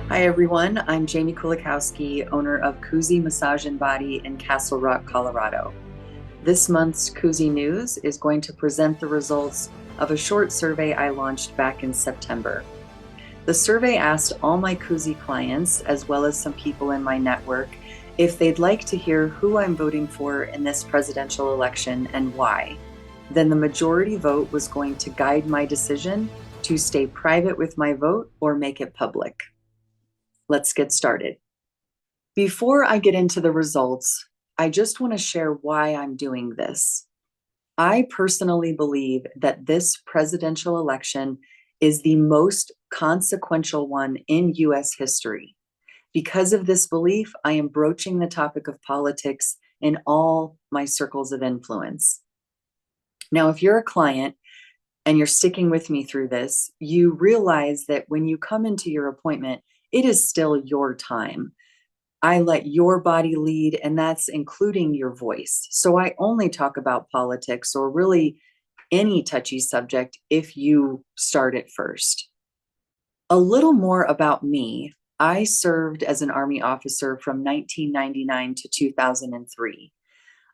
Hi, everyone. I'm Jamie Kulikowski, owner of Kuzi Massage and Body in Castle Rock, Colorado. This month's Kuzi News is going to present the results of a short survey I launched back in September. The survey asked all my Kuzi clients, as well as some people in my network, if they'd like to hear who I'm voting for in this presidential election and why. Then the majority vote was going to guide my decision to stay private with my vote or make it public. Let's get started. Before I get into the results, I just want to share why I'm doing this. I personally believe that this presidential election is the most consequential one in US history. Because of this belief, I am broaching the topic of politics in all my circles of influence. Now, if you're a client and you're sticking with me through this, you realize that when you come into your appointment, it is still your time. I let your body lead, and that's including your voice. So I only talk about politics or really any touchy subject if you start it first. A little more about me. I served as an Army officer from 1999 to 2003.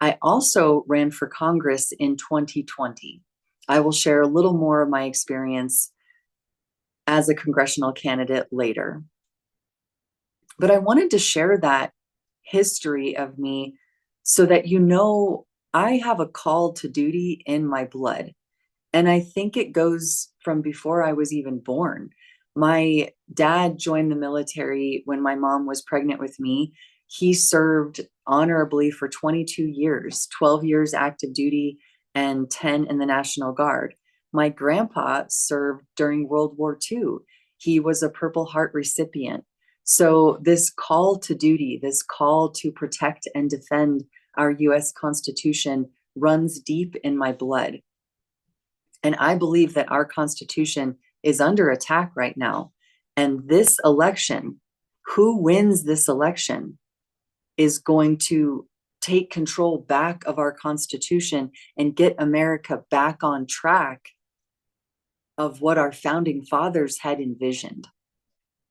I also ran for Congress in 2020. I will share a little more of my experience as a congressional candidate later. But I wanted to share that history of me so that you know I have a call to duty in my blood. And I think it goes from before I was even born. My dad joined the military when my mom was pregnant with me. He served honorably for 22 years, 12 years active duty and 10 in the National Guard. My grandpa served during World War II. He was a Purple Heart recipient. So this call to duty, this call to protect and defend our US Constitution runs deep in my blood. And I believe that our Constitution is under attack right now. And this election, who wins this election, is going to take control back of our Constitution and get America back on track of what our founding fathers had envisioned.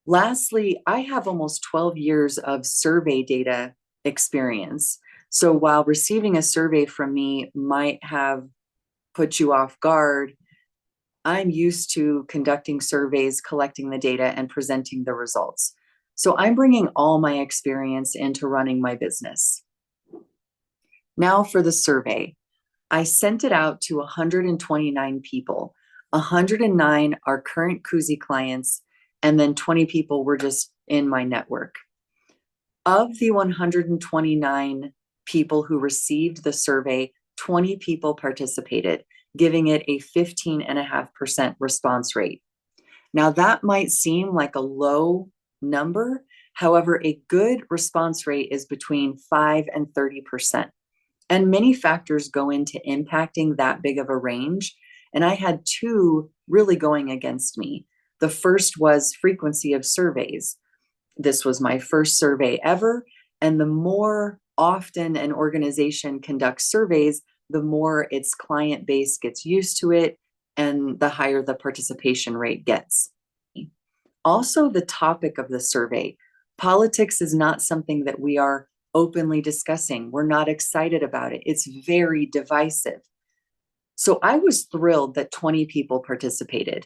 Lastly, I have almost 12 years of survey data experience. So while receiving a survey from me might have put you off guard, I'm used to conducting surveys, collecting the data, and presenting the results. So I'm bringing all my experience into running my business. Now for the survey. I sent it out to 129 people. 109 are current Kuzi clients, and then 20 people were just in my network. Of the 129 people who received the survey, 20 people participated, giving it a 15.5% response rate. Now, that might seem like a low number. However, a good response rate is between 5 and 30%. And many factors go into impacting that big of a range. And I had two really going against me. The first was frequency of surveys. This was my first survey ever. And the more often an organization conducts surveys, the more its client base gets used to it and the higher the participation rate gets. Also, the topic of the survey. Politics is not something that we are openly discussing. We're not excited about it. It's very divisive. So I was thrilled that 20 people participated.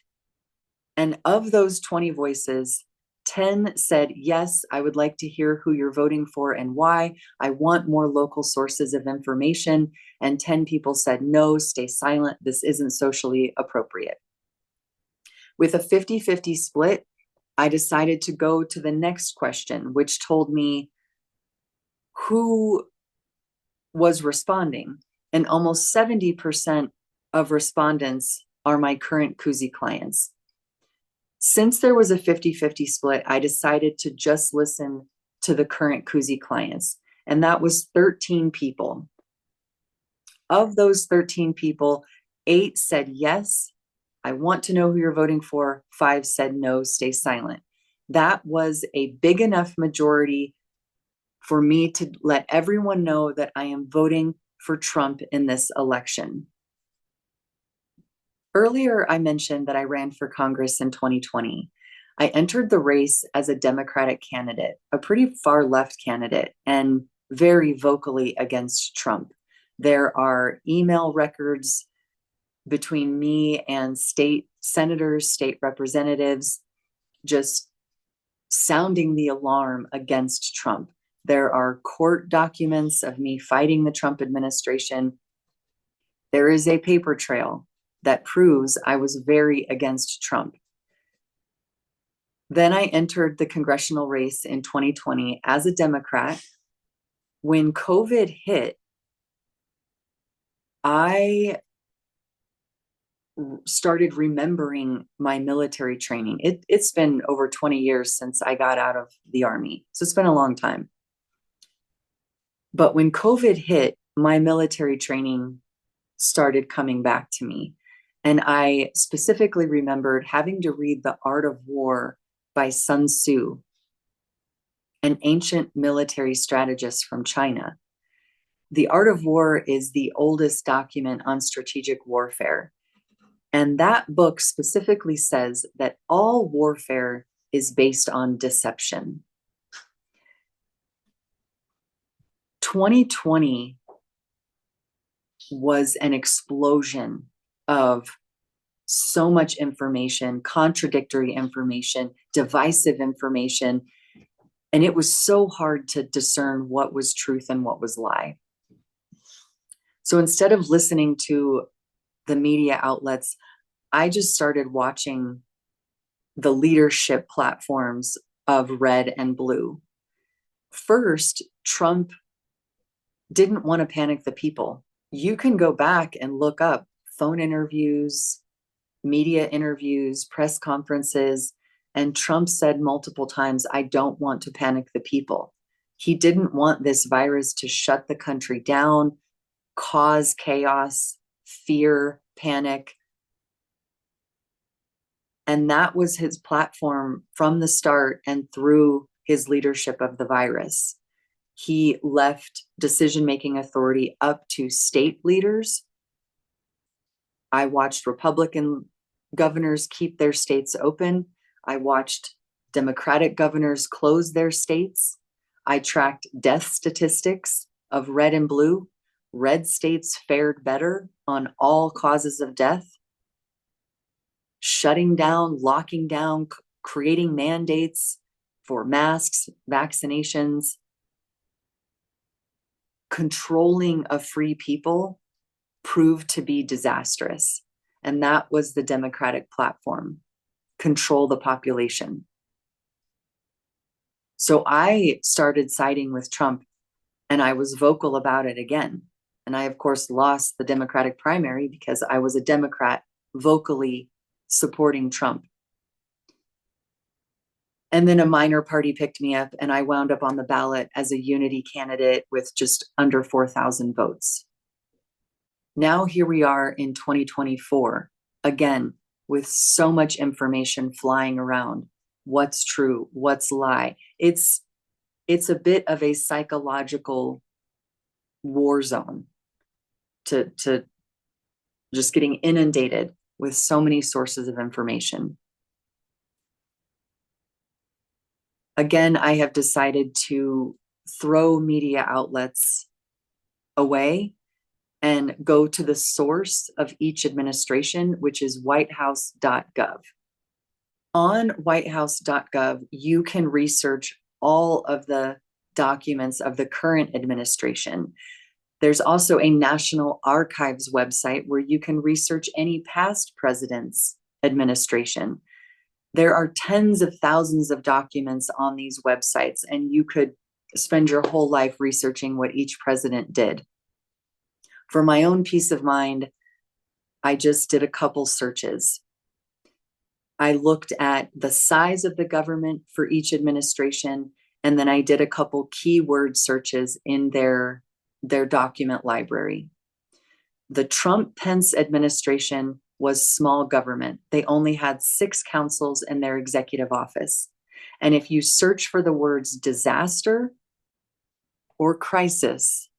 And of those 20 voices, 10 said, yes, I would like to hear who you're voting for and why. I want more local sources of information. And 10 people said, no, stay silent. This isn't socially appropriate. With a 50-50 split, I decided to go to the next question, which told me who was responding. And almost 70% of respondents are my current Kuzi clients. Since there was a 50-50 split, I decided to just listen to the current Kuzi clients, and that was 13 people. Of those 13 people, 8 said yes, I want to know who you're voting for. 5 said no, stay silent. That was a big enough majority for me to let everyone know that I am voting for Trump in this election. Earlier, I mentioned that I ran for Congress in 2020. I entered the race as a Democratic candidate, a pretty far left candidate, and very vocally against Trump. There are email records between me and state senators, state representatives, just sounding the alarm against Trump. There are court documents of me fighting the Trump administration. There is a paper trail that proves I was very against Trump. Then I entered the congressional race in 2020 as a Democrat. When COVID hit, I started remembering my military training. It's been over 20 years since I got out of the Army, so it's been a long time. But when COVID hit, my military training started coming back to me. And I specifically remembered having to read The Art of War by Sun Tzu, an ancient military strategist from China. The Art of War is the oldest document on strategic warfare. And that book specifically says that all warfare is based on deception. 2020 was an explosion of so much information, contradictory information, divisive information, and it was so hard to discern what was truth and what was lie. So instead of listening to the media outlets, I just started watching the leadership platforms of red and blue. First, Trump didn't want to panic the people. You can go back and look up phone interviews, media interviews, press conferences, and Trump said multiple times, I don't want to panic the people. He didn't want this virus to shut the country down, cause chaos, fear, panic. And that was his platform from the start and through his leadership of the virus. He left decision-making authority up to state leaders. I watched Republican governors keep their states open. I watched Democratic governors close their states. I tracked death statistics of red and blue. Red states fared better on all causes of death. Shutting down, locking down, creating mandates for masks, vaccinations, controlling a free people proved to be disastrous. And that was the Democratic platform: control the population. So I started siding with Trump, and I was vocal about it again. And I, of course, lost the Democratic primary because I was a Democrat vocally supporting Trump. And then a minor party picked me up, and I wound up on the ballot as a unity candidate with just under 4,000 votes. Now here we are in 2024, again, with so much information flying around. What's true? What's lie? It's a bit of a psychological war zone to just getting inundated with so many sources of information. Again, I have decided to throw media outlets away and go to the source of each administration, which is whitehouse.gov. On whitehouse.gov, you can research all of the documents of the current administration. There's also a National Archives website where you can research any past president's administration. There are tens of thousands of documents on these websites, and you could spend your whole life researching what each president did. For my own peace of mind, I just did a couple searches. I looked at the size of the government for each administration, and then I did a couple keyword searches in their document library. The Trump-Pence administration was small government. They only had 6 councils in their executive office. And if you search for the words disaster or crisis,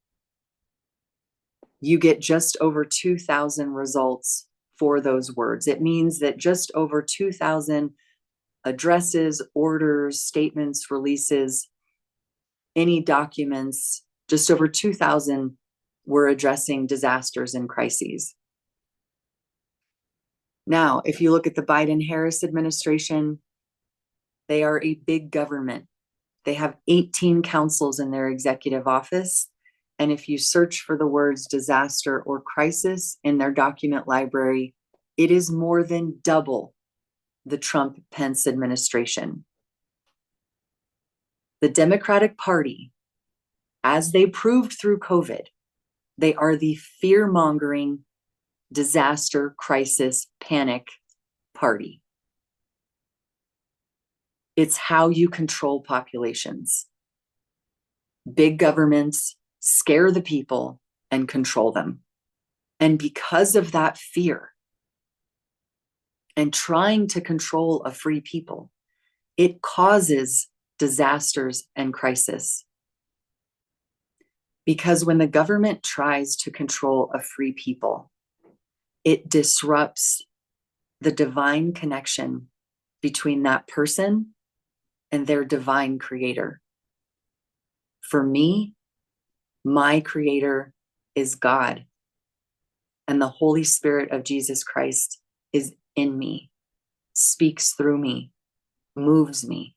you get just over 2,000 results for those words. It means that just over 2,000 addresses, orders, statements, releases, any documents. Just over 2,000 were addressing disasters and crises. Now, if you look at the Biden-Harris administration, they are a big government. They have 18 councils in their executive office. And if you search for the words disaster or crisis in their document library, it is more than double the Trump-Pence administration. The Democratic Party, as they proved through COVID, they are the fear-mongering, disaster, crisis, panic party. It's how you control populations. Big governments scare the people and control them. And because of that fear and trying to control a free people, it causes disasters and crisis. Because when the government tries to control a free people, it disrupts the divine connection between that person and their divine creator. For me, my creator is God, and the Holy Spirit of Jesus Christ is in me, speaks through me, moves me,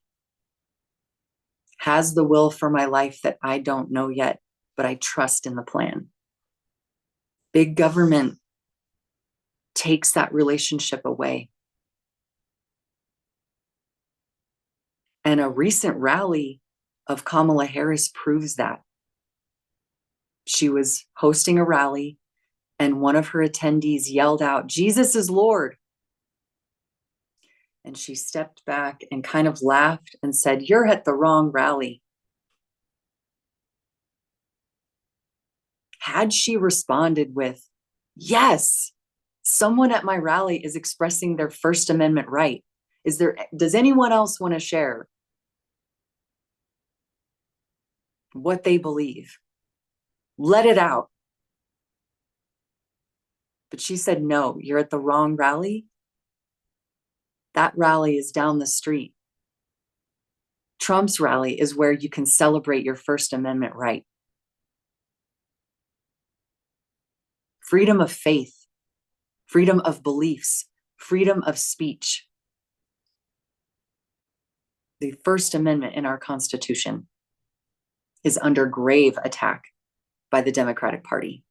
has the will for my life that I don't know yet, but I trust in the plan. Big government takes that relationship away. And a recent rally of Kamala Harris proves that. She was hosting a rally, and one of her attendees yelled out, "Jesus is Lord." And she stepped back and kind of laughed and said, "You're at the wrong rally." Had she responded with, "Yes, someone at my rally is expressing their First Amendment right. Does anyone else want to share what they believe? Let it out." But she said, "No, you're at the wrong rally. That rally is down the street. Trump's rally is where you can celebrate your First Amendment right." Freedom of faith, freedom of beliefs, freedom of speech. The First Amendment in our Constitution is under grave attack by the Democratic Party.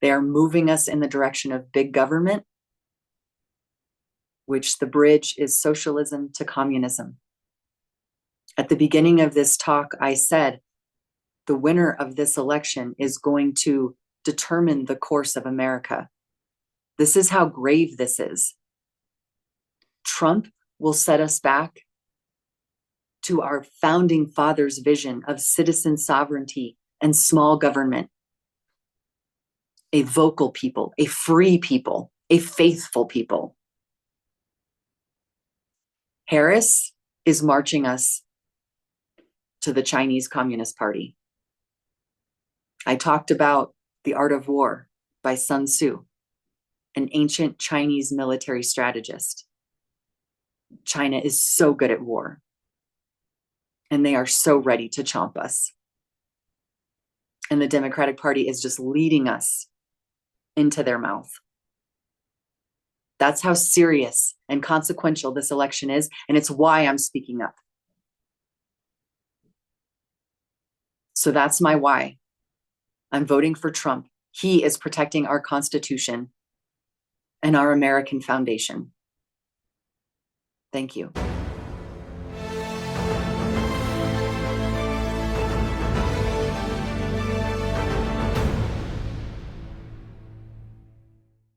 They are moving us in the direction of big government, which the bridge is socialism to communism. At the beginning of this talk, I said, the winner of this election is going to determine the course of America. This is how grave this is. Trump will set us back to our founding fathers' vision of citizen sovereignty and small government. A vocal people, a free people, a faithful people. Harris is marching us to the Chinese Communist Party. I talked about The Art of War by Sun Tzu, an ancient Chinese military strategist. China is so good at war, and they are so ready to chomp us. And the Democratic Party is just leading us into their mouth. That's how serious and consequential this election is, and it's why I'm speaking up. So that's my why. I'm voting for Trump. He is protecting our Constitution and our American foundation. Thank you.